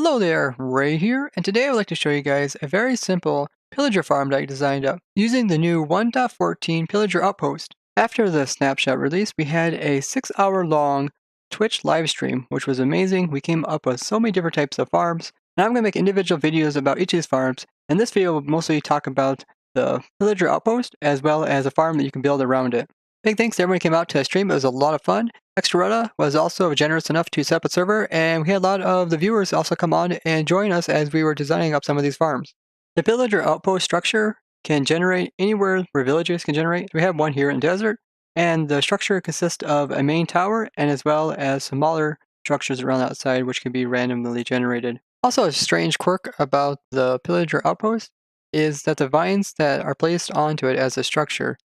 Hello there, Ray here, and today I would like to show you guys a very simple pillager farm that I designed up using the new 1.14 pillager outpost. After the snapshot release, we had a 6-hour long Twitch live stream, which was amazing. We came up with so many different types of farms, and I'm going to make individual videos about each of these farms, and this video will mostly talk about the pillager outpost as well as a farm that you can build around it. Big thanks to everyone who came out to the stream. It was a lot of fun. Extraretta was also generous enough to set up a server, and we had a lot of the viewers also come on and join us as we were designing up some of these farms. The villager outpost structure can generate anywhere where villages can generate. We have one here in desert, and the structure consists of a main tower and as well as smaller structures around outside which can be randomly generated. Also, a strange quirk about the pillager outpost is that the vines that are placed onto it as a structure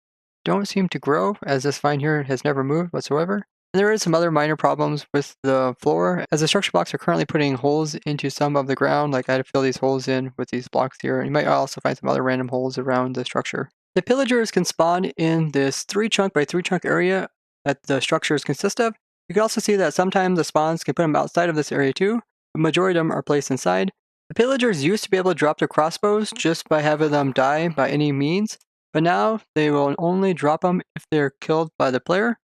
don't seem to grow, as this vine here has never moved whatsoever. And there is some other minor problems with the floor, as the structure blocks are currently putting holes into some of the ground, like I had to fill these holes in with these blocks here, and you might also find some other random holes around the structure. The pillagers can spawn in this 3 chunk by 3 chunk area that the structures consist of. You can also see that sometimes the spawns can put them outside of this area too, but majority of them are placed inside. The pillagers used to be able to drop their crossbows just by having them die by any means, but now they will only drop them if they're killed by the player.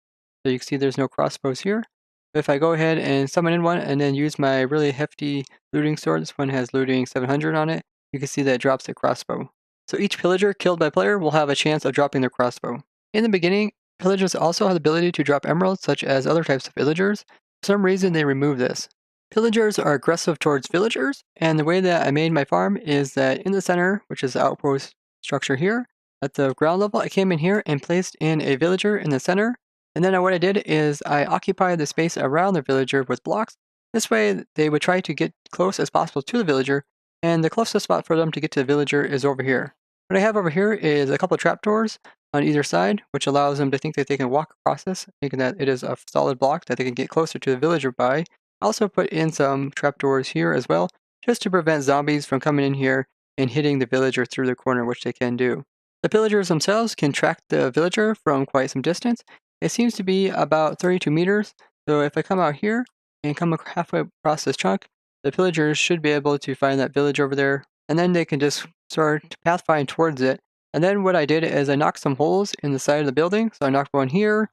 So you can see there's no crossbows here. If I go ahead and summon in one and then use my really hefty looting sword, this one has looting 700 on it, you can see that it drops a crossbow. So each pillager killed by player will have a chance of dropping their crossbow. In the beginning, pillagers also have the ability to drop emeralds such as other types of villagers. For some reason they removed this. Pillagers are aggressive towards villagers, and the way that I made my farm is that in the center, which is the outpost structure here, at the ground level, I came in here and placed in a villager in the center. And then what I did is I occupied the space around the villager with blocks. This way, they would try to get close as possible to the villager, and the closest spot for them to get to the villager is over here. What I have over here is a couple of trapdoors on either side, which allows them to think that they can walk across this, thinking that it is a solid block that they can get closer to the villager by. I also put in some trapdoors here as well, just to prevent zombies from coming in here and hitting the villager through the corner, which they can do. The pillagers themselves can track the villager from quite some distance. It seems to be about 32 meters, so if I come out here and come halfway across this chunk, the pillagers should be able to find that village over there, and then they can just start to pathfind towards it. And then what I did is I knocked some holes in the side of the building, so I knocked one here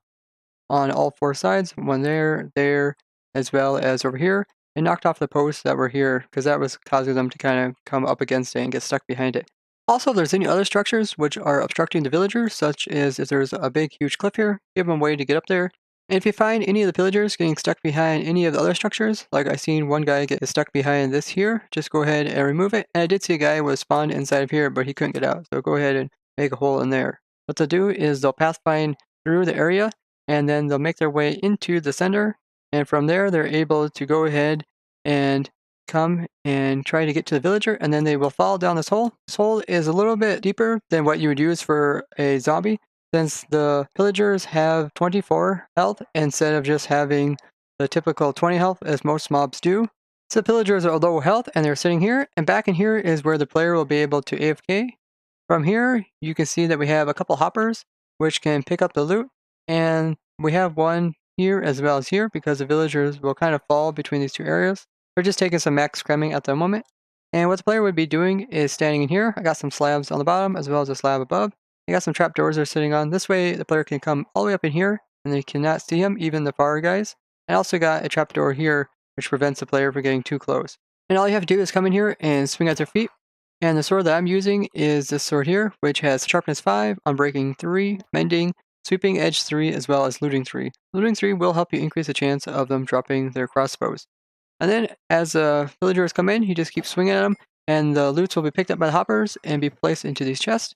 on all 4 sides, one there, as well as over here, and knocked off the posts that were here, because that was causing them to kind of come up against it and get stuck behind it. Also, if there's any other structures which are obstructing the villagers, such as if there's a big huge cliff here, give them a way to get up there. And if you find any of the pillagers getting stuck behind any of the other structures, like I seen one guy get stuck behind this here, just go ahead and remove it. And I did see a guy was spawned inside of here, but he couldn't get out, so go ahead and make a hole in there. What they'll do is they'll pathfind through the area, and then they'll make their way into the center, and from there they're able to go ahead and come and try to get to the villager, and then they will fall down this hole. This hole is a little bit deeper than what you would use for a zombie, since the pillagers have 24 health instead of just having the typical 20 health as most mobs do. So the pillagers are low health and they're sitting here, and back in here is where the player will be able to AFK. From here, you can see that we have a couple hoppers which can pick up the loot, and we have one here as well as here because the villagers will kind of fall between these two areas. We're just taking some max cramming at the moment. And what the player would be doing is standing in here. I got some slabs on the bottom as well as a slab above. I got some trapdoors they're sitting on. This way the player can come all the way up in here and they cannot see him, even the far guys. I also got a trapdoor here which prevents the player from getting too close. And all you have to do is come in here and swing at their feet. And the sword that I'm using is this sword here, which has sharpness 5, unbreaking 3, mending, sweeping edge 3, as well as looting 3. Looting 3 will help you increase the chance of them dropping their crossbows. And then as villagers come in, you just keep swinging at them, and the loots will be picked up by the hoppers and be placed into these chests.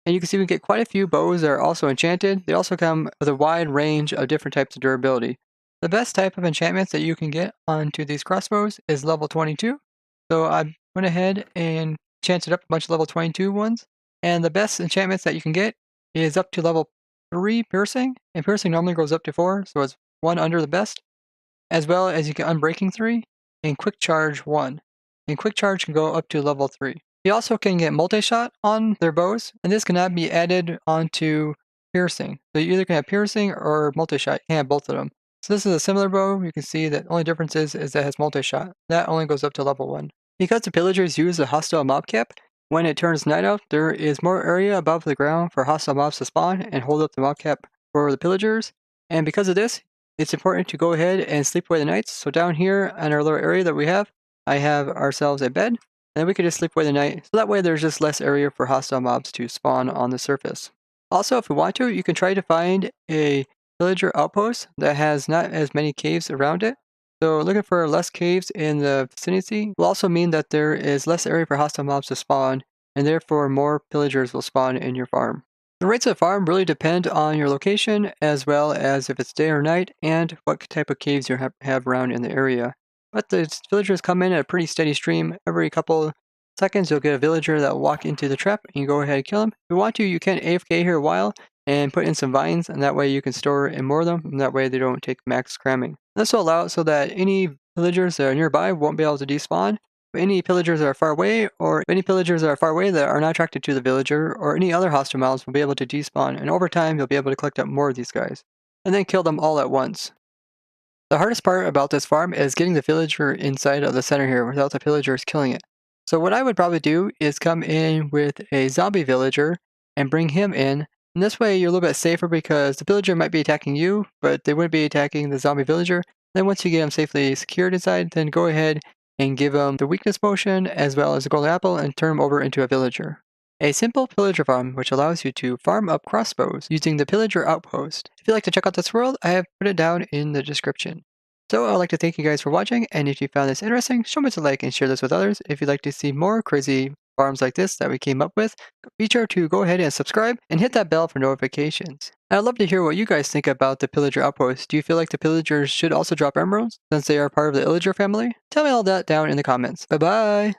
And you can see we get quite a few bows that are also enchanted. They also come with a wide range of different types of durability. The best type of enchantments that you can get onto these crossbows is level 22. So I went ahead and enchanted up a bunch of level 22 ones. And the best enchantments that you can get is up to level 3 piercing, and piercing normally goes up to 4, so it's 1 under the best. As well as you get Unbreaking 3 and Quick Charge 1. And Quick Charge can go up to level 3. You also can get Multi-Shot on their bows, and this cannot be added onto Piercing. So you either can have Piercing or Multi-Shot, you can't have both of them. So this is a similar bow. You can see that the only difference is that it has multi-shot. That only goes up to level 1. Because the pillagers use a hostile mob cap, when it turns night out, there is more area above the ground for hostile mobs to spawn and hold up the mob cap for the pillagers. And because of this, it's important to go ahead and sleep away the nights. So down here on our little area that we have, I have ourselves a bed, and then we can just sleep away the night. So that way there's just less area for hostile mobs to spawn on the surface. Also, if you want to, you can try to find a villager outpost that has not as many caves around it. So looking for less caves in the vicinity will also mean that there is less area for hostile mobs to spawn, and therefore more pillagers will spawn in your farm. The rates of farm really depend on your location, as well as if it's day or night, and what type of caves you have around in the area. But the villagers come in at a pretty steady stream. Every couple seconds you'll get a villager that will walk into the trap, and you go ahead and kill them. If you want to, you can AFK here a while, and put in some vines, and that way you can store and more of them, and that way they don't take max cramming. This will allow it so that any villagers that are nearby won't be able to despawn. But any pillagers that are far away, or any pillagers that are far away that are not attracted to the villager, or any other hostile mobs will be able to despawn, and over time you'll be able to collect up more of these guys, and then kill them all at once. The hardest part about this farm is getting the villager inside of the center here without the pillagers killing it. So what I would probably do is come in with a zombie villager and bring him in. And this way you're a little bit safer because the villager might be attacking you, but they wouldn't be attacking the zombie villager. Then once you get him safely secured inside, then go ahead and give him the weakness potion as well as a golden apple and turn him over into a villager. A simple pillager farm which allows you to farm up crossbows using the pillager outpost. If you'd like to check out this world, I have put it down in the description. So I'd like to thank you guys for watching, and if you found this interesting, show me a like and share this with others. If you'd like to see more crazy farms like this that we came up with, be sure to go ahead and subscribe and hit that bell for notifications. I'd love to hear what you guys think about the pillager outpost. Do you feel like the pillagers should also drop emeralds since they are part of the illager family? Tell me all that down in the comments. Bye bye!